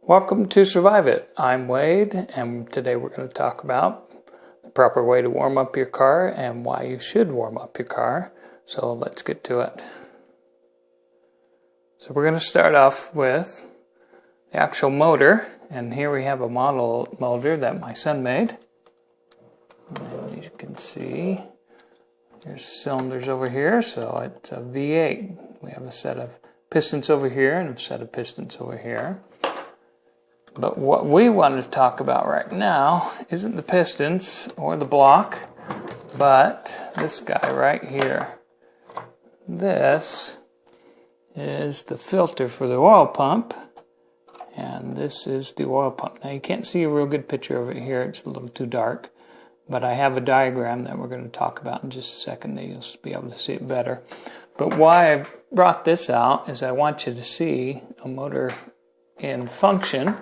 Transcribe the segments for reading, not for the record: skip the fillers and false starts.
Welcome to Survive It. I'm Wade, and today we're going to talk about the proper way to warm up your car and why you should warm up your car. So let's get to it. So we're going to start off with the actual motor, and here we have a model motor that my son made. And you can see there's cylinders over here, so it's a V8. We have a set of pistons over here and a set of pistons over here. But what we want to talk about right now isn't the pistons or the block, but this guy right here. This is the filter for the oil pump, and this is the oil pump. Now you can't see a real good picture of it here, it's a little too dark, but I have a diagram that we're going to talk about in just a second, that you'll be able to see it better. But why I brought this out is I want you to see a motor in function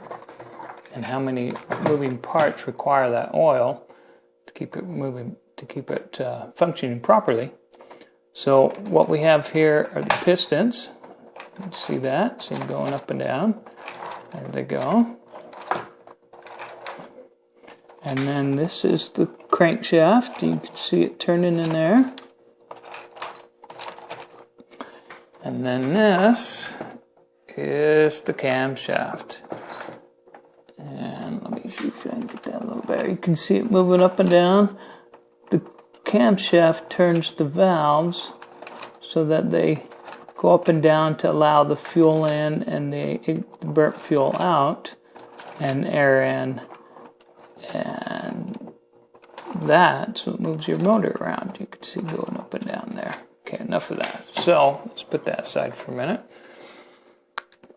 and how many moving parts require that oil to keep it moving, to keep it functioning properly. So what we have here are the pistons. You see that? See them going up and down. There they go. And then this is the crankshaft. You can see it turning in there. And then this is the camshaft. And let me see if I can get that a little better. You can see it moving up and down. The camshaft turns the valves so that they go up and down to allow the fuel in and the burnt fuel out and air in. And that's what moves your motor around. You can see going up and down there. Okay, enough of that. So let's put that aside for a minute.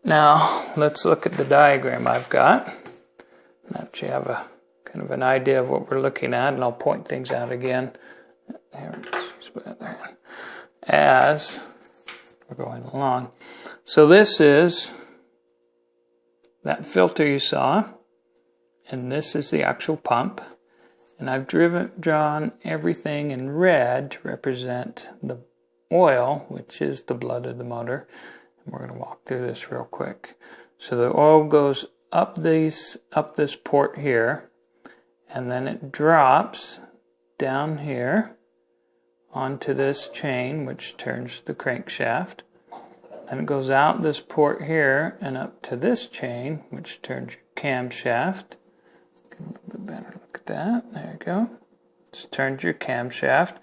Now let's look at the diagram I've got. That you have a kind of an idea of what we're looking at, and I'll point things out again here as we're going along. So this is that filter you saw, and this is the actual pump. And I've drawn everything in red to represent the oil, which is the blood of the motor. And we're going to walk through this real quick. So the oil goes up this port here, and then it drops down here onto this chain, which turns the crankshaft. Then it goes out this port here and up to this chain, which turns your camshaft. Get a little bit better look at that. There you go. This turns your camshaft.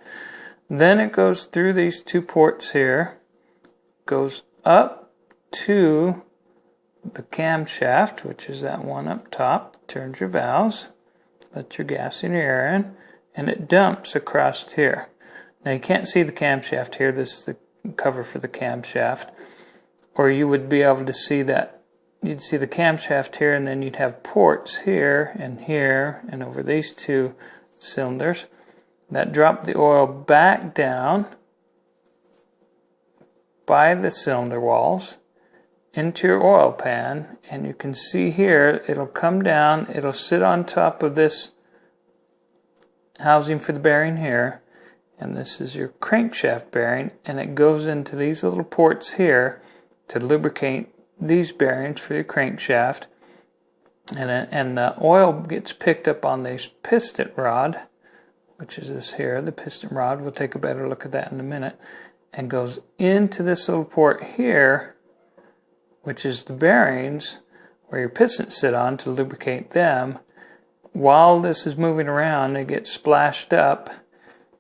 Then it goes through these two ports here, goes up to the camshaft, which is that one up top, turns your valves, lets your gas and your air in, and it dumps across here. Now you can't see the camshaft here. This is the cover for the camshaft. Or you would be able to see that. You'd see the camshaft here, and then you'd have ports here and over these two cylinders that drop the oil back down by the cylinder walls into your oil pan. And you can see here it'll come down, it'll sit on top of this housing for the bearing here, and this is your crankshaft bearing, and it goes into these little ports here to lubricate these bearings for your crankshaft. And the oil gets picked up on this piston rod, which is this here, the piston rod. We'll take a better look at that in a minute. And goes into this little port here, which is the bearings where your pistons sit on to lubricate them. While this is moving around, it gets splashed up,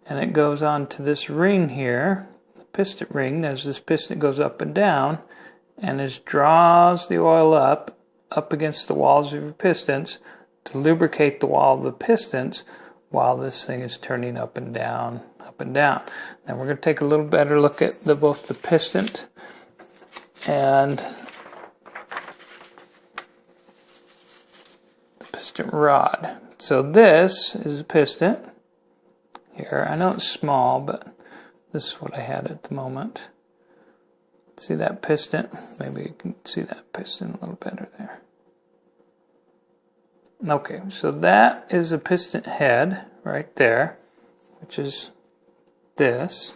and it goes on to this ring here, the piston ring. There's this piston that goes up and down, and this draws the oil up against the walls of your pistons to lubricate the wall of the pistons while this thing is turning up and down, up and down. Now we're going to take a little better look at both the piston and the piston rod. So this is a piston here. I know it's small, but this is what I had at the moment. See that piston? Maybe you can see that piston a little better there. Okay, so that is a piston head right there, which is this.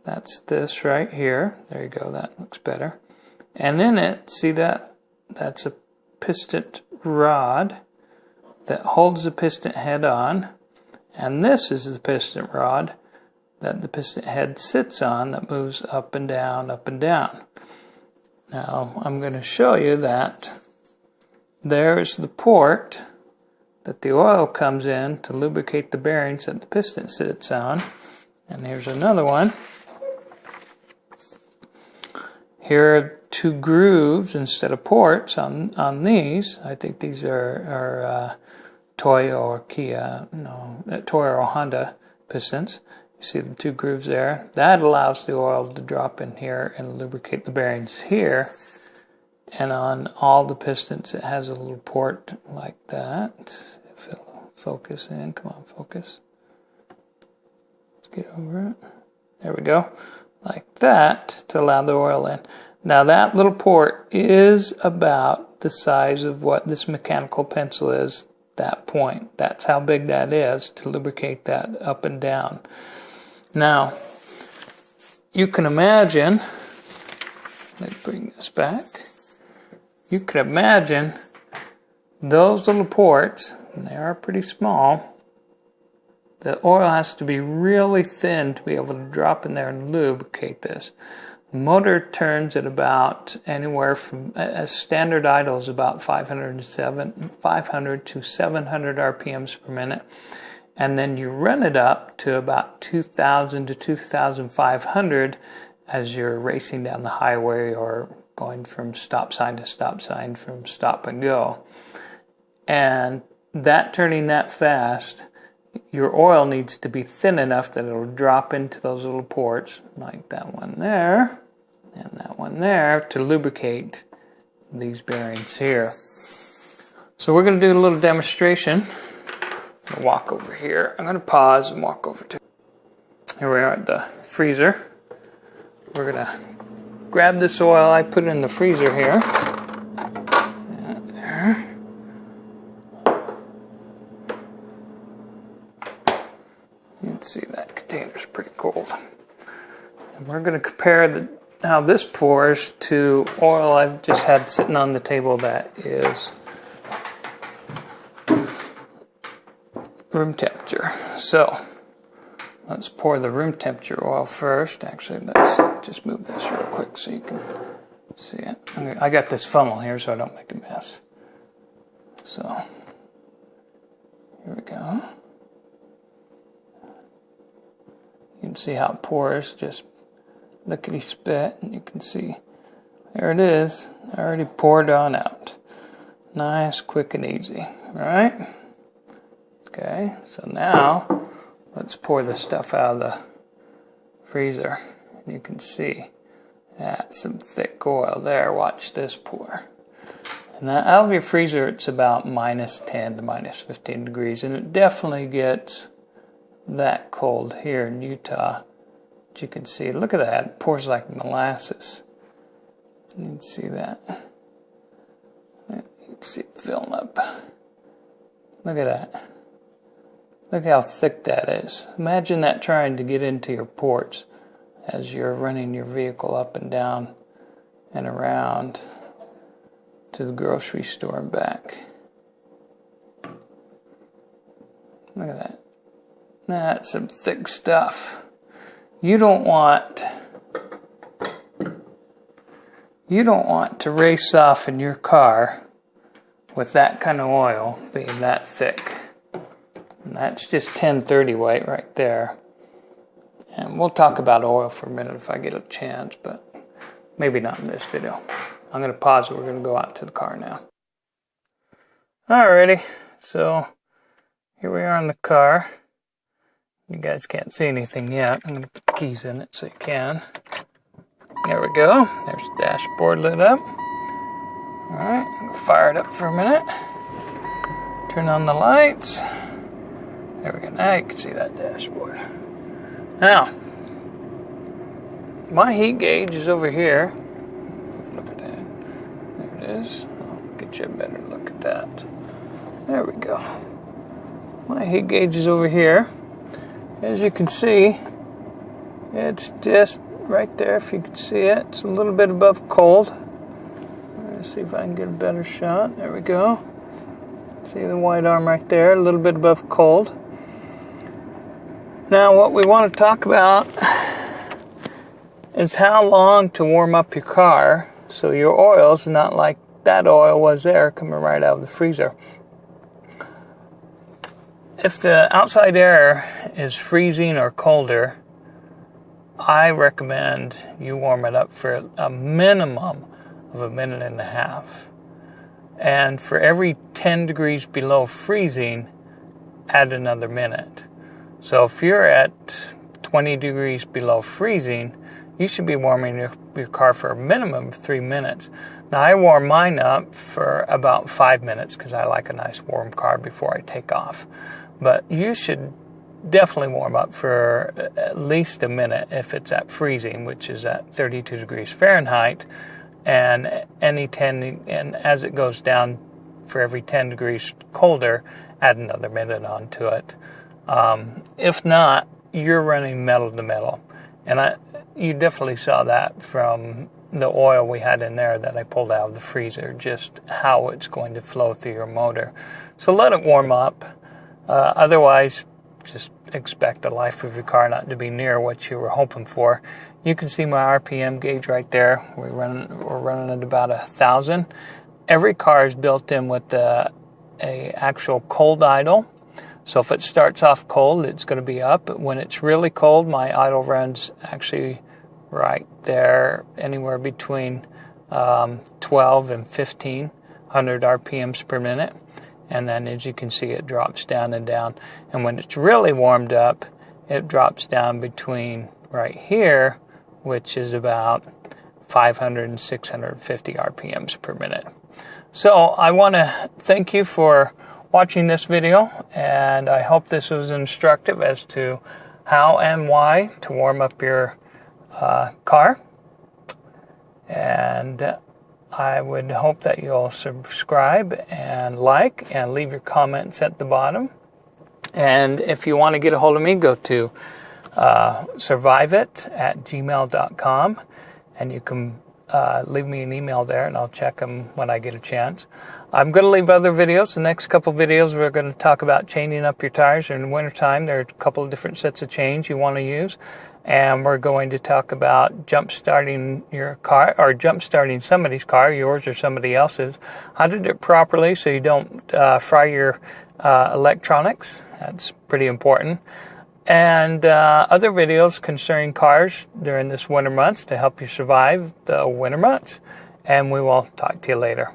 That's this right here. There you go, that looks better. And in it, see that? That's a piston rod that holds the piston head on, and this is the piston rod that the piston head sits on that moves up and down, up and down. Now I'm going to show you that there's the port that the oil comes in to lubricate the bearings that the piston sits on. And here's another one. Here are 2 grooves instead of ports on these. I think these are Toyo or Kia, no, Toyo or Honda pistons. You see the 2 grooves there. That allows the oil to drop in here and lubricate the bearings here. And on all the pistons, it has a little port like that. If it'll focus in, come on, focus. Let's get over it. There we go. Like that to allow the oil in. Now that little port is about the size of what this mechanical pencil is, that point. That's how big that is to lubricate that up and down. Now, you can imagine, let's bring this back. You can imagine those little ports, and they are pretty small. The oil has to be really thin to be able to drop in there and lubricate this. The motor turns at about anywhere from, a standard idle is about 500 to 700 RPMs per minute. And then you run it up to about 2,000 to 2,500 as you're racing down the highway or going from stop sign to stop sign, from stop and go. And that turning that fast, your oil needs to be thin enough that it'll drop into those little ports, like that one there and that one there, to lubricate these bearings here. So we're going to do a little demonstration. I'm going to walk over here. I'm going to pause and walk over to... Here we are at the freezer. We're going to grab this oil. I put it in the freezer here. There. You can see that container's pretty cold. And we're going to compare how this pours to oil I've just had sitting on the table that is room temperature. So let's pour the room temperature oil first. Actually, let's just move this real quick so you can see it. I got this funnel here so I don't make a mess. So here we go. You can see how it pours, just lickety spit, and you can see there it is, already poured on out. Nice, quick, and easy, right? Okay, so now let's pour the stuff out of the freezer. And you can see that's some thick oil there. Watch this pour. And that, out of your freezer, it's about minus 10 to minus 15 degrees, and it definitely gets that cold here in Utah. But you can see, look at that, it pours like molasses. You can see that. You can see it filling up. Look at that. Look how thick that is. Imagine that trying to get into your ports as you're running your vehicle up and down and around to the grocery store and back. Look at that. That's some thick stuff. You don't want to race off in your car with that kind of oil being that thick. And that's just 1030 weight right there. And we'll talk about oil for a minute if I get a chance, but maybe not in this video. I'm going to pause it. We're going to go out to the car now. Alrighty, so here we are in the car. You guys can't see anything yet. I'm going to put the keys in it so you can. There we go. There's the dashboard lit up. Alright, I'm going to fire it up for a minute. Turn on the lights. There we go. Now you can see that dashboard. Now, my heat gauge is over here. Look at that. There it is. I'll get you a better look at that. There we go. My heat gauge is over here. As you can see, it's just right there, if you can see it. It's a little bit above cold. Let's see if I can get a better shot. There we go. See the white arm right there, a little bit above cold. Now what we want to talk about is how long to warm up your car so your oil's not like that oil was there coming right out of the freezer. If the outside air is freezing or colder, I recommend you warm it up for a minimum of 1.5 minutes. And for every 10 degrees below freezing, add another minute. So if you're at 20 degrees below freezing, you should be warming your car for a minimum of 3 minutes. Now I warm mine up for about 5 minutes because I like a nice warm car before I take off. But you should definitely warm up for at least a minute if it's at freezing, which is at 32 degrees Fahrenheit. And as it goes down for every 10 degrees colder, add another minute onto it. If not, you're running metal to metal. And you definitely saw that from the oil we had in there that I pulled out of the freezer, just how it's going to flow through your motor. So let it warm up. Otherwise, just expect the life of your car not to be near what you were hoping for. You can see my RPM gauge right there. We're running at about 1,000. Every car is built in with a actual cold idle. So if it starts off cold, it's going to be up. But when it's really cold, my idle runs actually right there, anywhere between 12 and 1,500 RPMs per minute. And then as you can see, it drops down and down. And when it's really warmed up, it drops down between right here, which is about 500 and 650 RPMs per minute. So I want to thank you for watching this video, and I hope this was instructive as to how and why to warm up your car. And I would hope that you'll subscribe and like and leave your comments at the bottom. And if you want to get a hold of me, go to surviveit@gmail.com, and you can leave me an email there, and I'll check them when I get a chance. I'm going to leave other videos. The next couple videos, we're going to talk about chaining up your tires in the wintertime. There are a couple of different sets of chains you want to use. And we're going to talk about jump-starting your car, or jump-starting somebody's car, yours or somebody else's. How to do it properly so you don't fry your electronics. That's pretty important. And other videos concerning cars during this winter months to help you survive the winter months. And we will talk to you later.